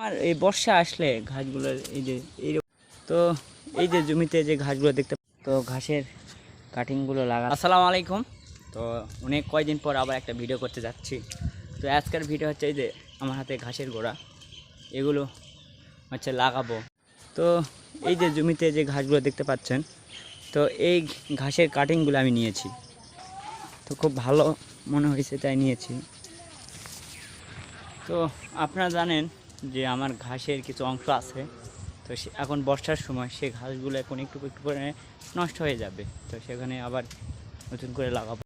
আর এই বর্ষা আসলে ঘাসগুলোর এই যে এই তো এই যে জমিতে যে ঘাসগুলো দেখতে তো ঘাসের কাটিংগুলো লাগা। আসসালামু আলাইকুম। তো অনেক কয়দিন পর আবার একটা ভিডিও করতে যাচ্ছি। তো আজকের ভিডিও হচ্ছে এই যে আমার হাতে ঘাসের গোড়া, এগুলো হচ্ছে লাগাবো। তো এই যে জমিতে যে ঘাসগুলো দেখতে পাচ্ছেন, তো এই ঘাসের কাটিংগুলো আমি নিয়েছি। তো খুব ভালো মনে হয়েছে তাই নিয়েছি। তো আপনারা জানেন যে আমার ঘাসের কিছু অংশ আছে, তো এখন বর্ষার সময় সেই ঘাসগুলো এখন একটু একটু করে নষ্ট হয়ে যাবে। তো সেখানে আবার নতুন করে লাগাবো।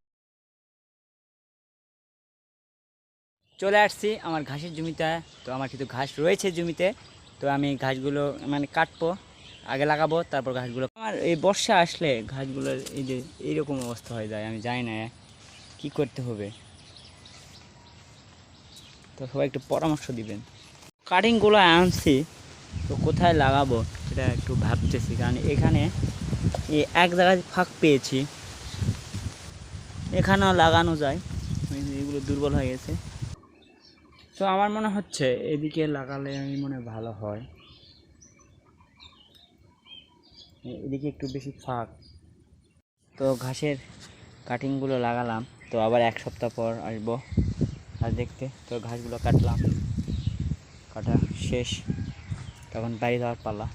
চলে আসছি আমার ঘাসের জমিতে। তো আমার কিছু ঘাস রয়েছে জমিতে, তো আমি ঘাসগুলো মানে কাটবো, আগে লাগাবো, তারপর ঘাসগুলো। আমার এই বর্ষা আসলে ঘাসগুলোর এই যে এইরকম অবস্থা হয়ে যায়, আমি জানি না কী করতে হবে। তো সবাই একটু পরামর্শ দিবেন। কাটিংগুলো আনছি, তো কোথায় লাগাবো সেটা একটু ভাবতেছি, কারণ এখানে এক জায়গায় ফাঁক পেয়েছি, এখানেও লাগানো যায়। এগুলো দুর্বল হয়ে গেছে, তো আমার মনে হচ্ছে এদিকে লাগালে আমি মনে ভালো হয়। এদিকে একটু বেশি ফাঁক। তো ঘাসের কাটিংগুলো লাগালাম, তো আবার এক সপ্তাহ পর আসবো ঘাস দেখতে। তো ঘাসগুলো কাটলাম, কাটা শেষ, তখন বাড়ি যাওয়ার পালা।